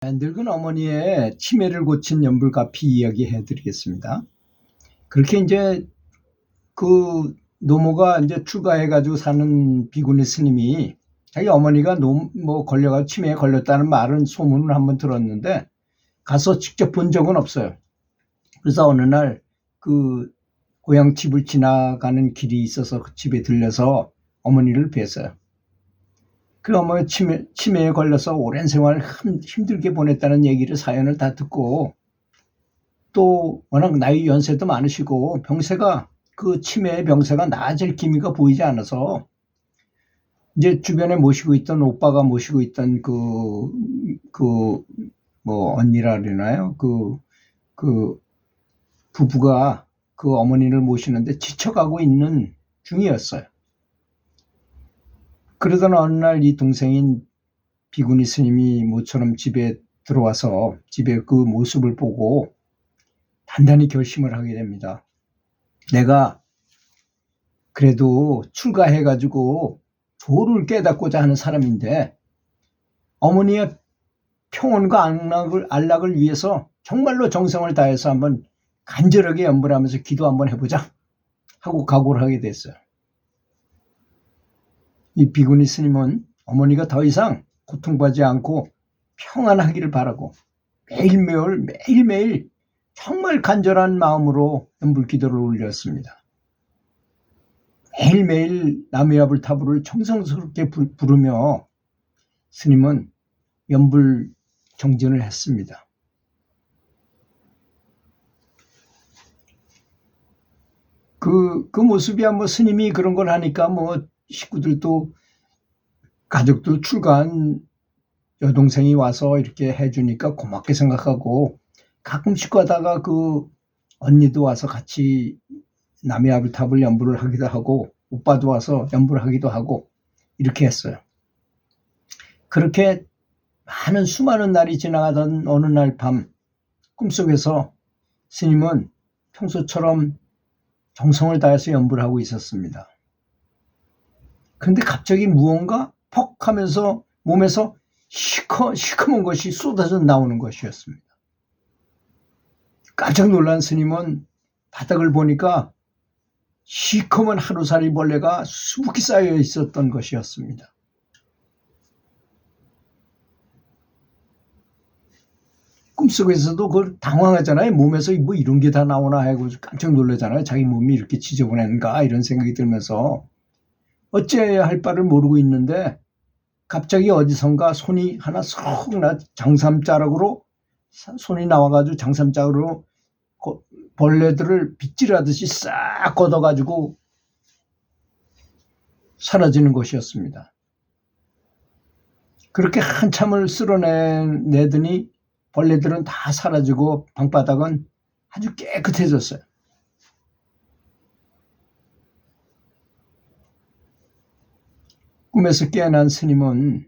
늙은 어머니의 치매를 고친 연불가피 이야기해 드리겠습니다. 그렇게 이제 그 노모가 이제 출가해가지고 사는 비구니 스님이 자기 어머니가 걸려가지고 치매에 걸렸다는 말은 소문을 한번 들었는데 가서 직접 본 적은 없어요. 그래서 어느 날 그 고향 집을 지나가는 길이 있어서 그 집에 들려서 어머니를 뵀어요. 그 어머니 치매에 걸려서 오랜 생활을 힘들게 보냈다는 얘기를 사연을 다 듣고 또 워낙 나이 연세도 많으시고 병세가 그 치매의 병세가 나아질 기미가 보이지 않아서 이제 주변에 모시고 있던 오빠가 모시고 있던 언니라 그러나요? 그 부부가 그 어머니를 모시는데 지쳐가고 있는 중이었어요. 그러던 어느 날 이 동생인 비구니 스님이 모처럼 집에 들어와서 집에 그 모습을 보고 단단히 결심을 하게 됩니다. 내가 그래도 출가해가지고 도를 깨닫고자 하는 사람인데 어머니의 평온과 안락을 위해서 정말로 정성을 다해서 한번 간절하게 염불하면서 기도 한번 해보자 하고 각오를 하게 됐어요. 이 비구니 스님은 어머니가 더 이상 고통받지 않고 평안하기를 바라고 매일매일 정말 간절한 마음으로 연불기도를 올렸습니다. 매일매일 나무야불 타불을 정성스럽게 부르며 스님은 연불 정진을 했습니다. 그 모습이야 스님이 그런 걸 하니까 식구들도 가족들 출가한 여동생이 와서 이렇게 해주니까 고맙게 생각하고 가끔씩 가다가 그 언니도 와서 같이 남의 아불탑을 연불을 하기도 하고 오빠도 와서 연불을 하기도 하고 이렇게 했어요. 그렇게 수많은 날이 지나가던 어느 날 밤 꿈속에서 스님은 평소처럼 정성을 다해서 연불을 하고 있었습니다. 그런데 갑자기 무언가 퍽 하면서 몸에서 시커먼 것이 쏟아져 나오는 것이었습니다. 깜짝 놀란 스님은 바닥을 보니까 시커먼 하루살이 벌레가 수북히 쌓여 있었던 것이었습니다. 꿈속에서도 그걸 당황하잖아요. 몸에서 이런 게 다 나오나 하고 깜짝 놀라잖아요. 자기 몸이 이렇게 지저분한가 이런 생각이 들면서 어찌해야 할 바를 모르고 있는데 갑자기 어디선가 손이 하나 쏙 장삼자락으로 손이 나와가지고 장삼자락으로 벌레들을 빗질하듯이 싹 걷어가지고 사라지는 것이었습니다. 그렇게 한참을 쓸어내더니 벌레들은 다 사라지고 방바닥은 아주 깨끗해졌어요. 꿈에서 깨어난 스님은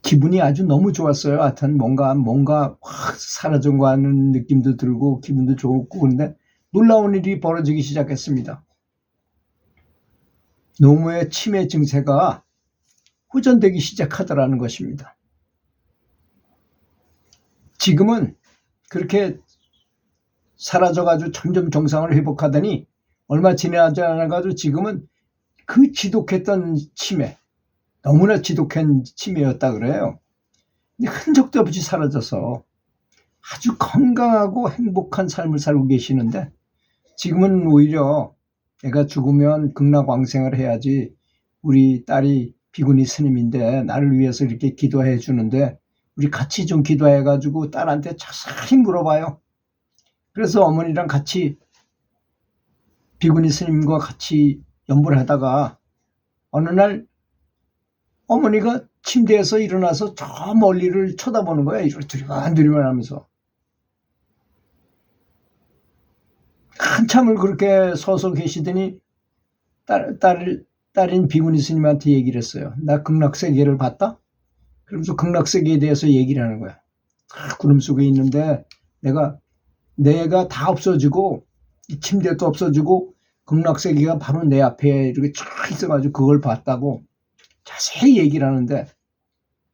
기분이 아주 너무 좋았어요. 하여튼 뭔가 확 사라진 거 하는 느낌도 들고 기분도 좋고 그런데 놀라운 일이 벌어지기 시작했습니다. 노모의 치매 증세가 호전되기 시작하더라는 것입니다. 지금은 그렇게 사라져가지고 점점 정상을 회복하더니 얼마 지나지 않아가지고 지금은 그 지독했던 치매, 너무나 지독한 치매였다 그래요. 근데 흔적도 없이 사라져서 아주 건강하고 행복한 삶을 살고 계시는데 지금은 오히려 내가 죽으면 극락왕생을 해야지 우리 딸이 비구니 스님인데 나를 위해서 이렇게 기도해 주는데 우리 같이 좀 기도해가지고 딸한테 자세히 물어봐요. 그래서 어머니랑 같이 비구니 스님과 같이 연불을 하다가 어느 날 어머니가 침대에서 일어나서 저 멀리를 쳐다보는 거예요. 이렇게 두리만 하면서. 한참을 그렇게 서서 계시더니 딸인 비구니 스님한테 얘기를 했어요. 나 극락세계를 봤다? 그러면서 극락세계에 대해서 얘기를 하는 거야. 구름 속에 있는데 내가 다 없어지고 이 침대도 없어지고 극락세계가 바로 내 앞에 이렇게 쫙 있어가지고 그걸 봤다고 자세히 얘기를 하는데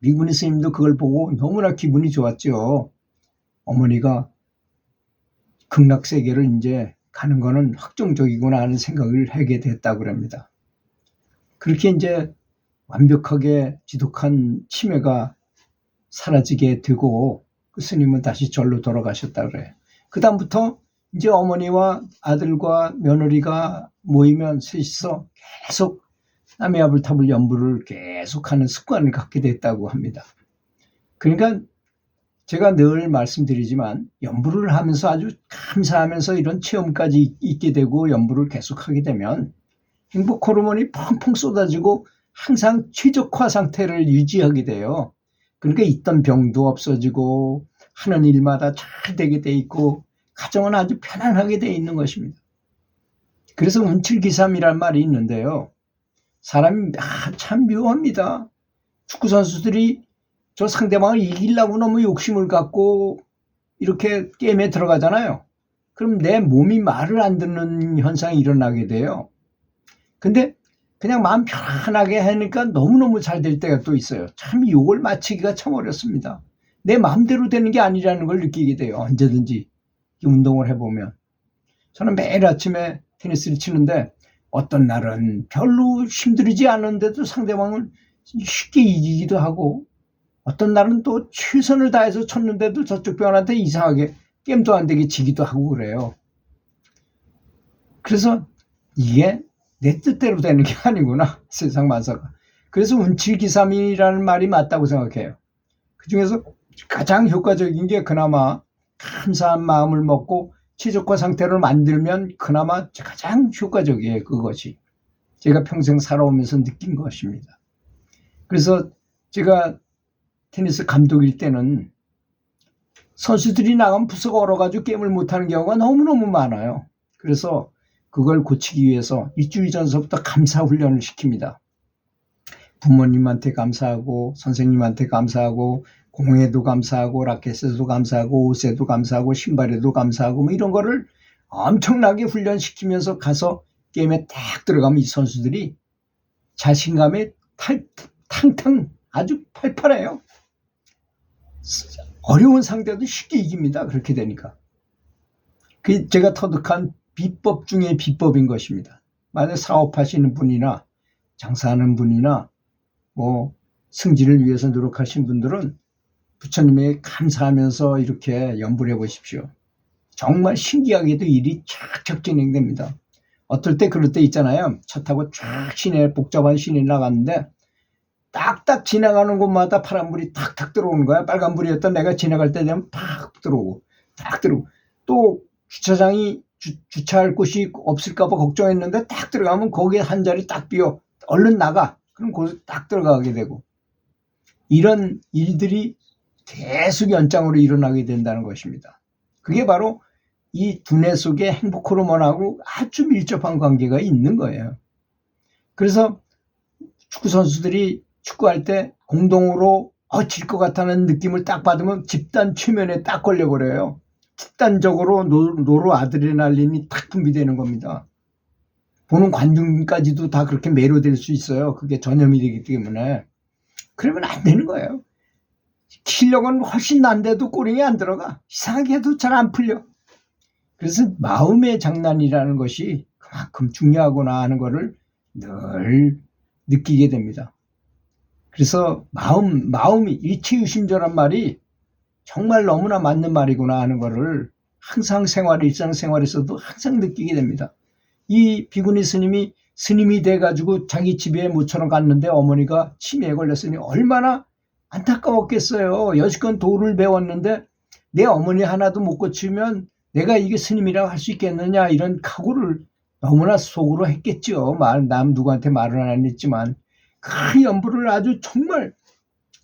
미군의 스님도 그걸 보고 너무나 기분이 좋았죠. 어머니가 극락세계를 이제 가는 거는 확정적이구나 하는 생각을 하게 됐다고 합니다. 그렇게 이제 완벽하게 지독한 치매가 사라지게 되고 그 스님은 다시 절로 돌아가셨다 그래요. 그 다음부터 이제 어머니와 아들과 며느리가 모이면 셋이서 계속 남의 아불타불 연부를 계속하는 습관을 갖게 됐다고 합니다. 그러니까 제가 늘 말씀드리지만 연부를 하면서 아주 감사하면서 이런 체험까지 있게 되고 연부를 계속하게 되면 행복 호르몬이 펑펑 쏟아지고 항상 최적화 상태를 유지하게 돼요. 그러니까 있던 병도 없어지고 하는 일마다 잘 되게 돼 있고 가정은 아주 편안하게 돼 있는 것입니다. 그래서 운칠기삼이란 말이 있는데요. 사람이 참 묘합니다. 축구 선수들이 저 상대방을 이기려고 너무 욕심을 갖고 이렇게 게임에 들어가잖아요. 그럼 내 몸이 말을 안 듣는 현상이 일어나게 돼요. 근데 그냥 마음 편안하게 하니까 너무너무 잘 될 때가 또 있어요. 참 욕을 맞히기가 참 어렵습니다. 내 마음대로 되는 게 아니라는 걸 느끼게 돼요. 언제든지 운동을 해보면. 저는 매일 아침에 테니스를 치는데 어떤 날은 별로 힘들지 않은데도 상대방을 쉽게 이기기도 하고 어떤 날은 또 최선을 다해서 쳤는데도 저쪽 편한테 이상하게 게임도 안 되게 지기도 하고 그래요. 그래서 이게 내 뜻대로 되는 게 아니구나, 세상 만사가. 그래서 운칠기삼이라는 말이 맞다고 생각해요. 그중에서 가장 효과적인 게 그나마 감사한 마음을 먹고 최적화 상태를 만들면 그나마 가장 효과적이에요. 그것이 제가 평생 살아오면서 느낀 것입니다. 그래서 제가 테니스 감독일 때는 선수들이 나가면 부서가 얼어가지고 게임을 못하는 경우가 너무너무 많아요. 그래서 그걸 고치기 위해서 일주일 전서부터 감사 훈련을 시킵니다. 부모님한테 감사하고 선생님한테 감사하고 공에도 감사하고 라켓에도 감사하고 옷에도 감사하고 신발에도 감사하고 뭐 이런 거를 엄청나게 훈련시키면서 가서 게임에 딱 들어가면 이 선수들이 자신감에 탕탕 아주 팔팔해요. 어려운 상대도 쉽게 이깁니다. 그렇게 되니까. 그게 제가 터득한 비법 중에 비법인 것입니다. 만약 사업하시는 분이나 장사하는 분이나 뭐 승진을 위해서 노력하신 분들은 부처님에 감사하면서 이렇게 연불해 보십시오. 정말 신기하게도 일이 쫙쫙 진행됩니다. 어떨 때 그럴 때 있잖아요. 차 타고 쫙 시내 복잡한 시내 나갔는데 딱딱 지나가는 곳마다 파란불이 탁탁 들어오는 거야. 빨간불이었던 내가 지나갈 때 되면 탁 들어오고 탁 들어오고 또 주차장이 주차할 곳이 없을까 봐 걱정했는데 딱 들어가면 거기에 한 자리 딱 비어. 얼른 나가. 그럼 거기서 딱 들어가게 되고 이런 일들이 계속 연장으로 일어나게 된다는 것입니다. 그게 바로 이 두뇌 속의 행복 호르몬하고 아주 밀접한 관계가 있는 거예요. 그래서 축구 선수들이 축구할 때 공동으로 질 것 같다는 느낌을 딱 받으면 집단 최면에 딱 걸려버려요. 집단적으로 노르아드레날린이 탁 분비되는 겁니다. 보는 관중까지도 다 그렇게 매료될 수 있어요. 그게 전염이 되기 때문에. 그러면 안 되는 거예요. 실력은 훨씬 난데도 꼬링이 안 들어가. 이상하게 해도 잘 안 풀려. 그래서 마음의 장난이라는 것이 그만큼 중요하구나 하는 거를 늘 느끼게 됩니다. 그래서 마음이 일체유심조란 말이 정말 너무나 맞는 말이구나 하는 거를 항상 일상생활에서도 항상 느끼게 됩니다. 이 비구니 스님이 돼가지고 자기 집에 모처럼 갔는데 어머니가 치매에 걸렸으니 얼마나 안타까웠겠어요. 여지껏 도를 배웠는데 내 어머니 하나도 못 고치면 내가 이게 스님이라고 할 수 있겠느냐 이런 각오를 너무나 속으로 했겠죠. 남 누구한테 말은 안 했지만 그 연부를 아주 정말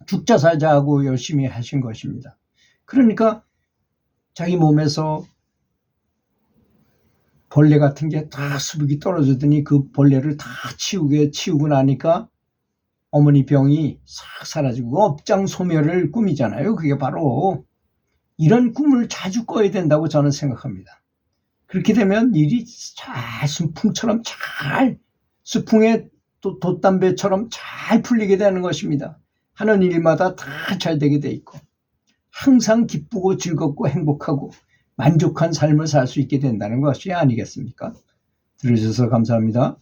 죽자살자하고 열심히 하신 것입니다. 그러니까 자기 몸에서 벌레 같은 게 다 수북이 떨어지더니 그 벌레를 다 치우고 나니까 어머니 병이 싹 사라지고 업장 소멸을 꿈이잖아요. 그게 바로 이런 꿈을 자주 꿔야 된다고 저는 생각합니다. 그렇게 되면 일이 잘 순풍처럼 잘 수풍에 돛담배처럼 잘 풀리게 되는 것입니다. 하는 일마다 다 잘 되게 돼 있고 항상 기쁘고 즐겁고 행복하고 만족한 삶을 살 수 있게 된다는 것이 아니겠습니까? 들어주셔서 감사합니다.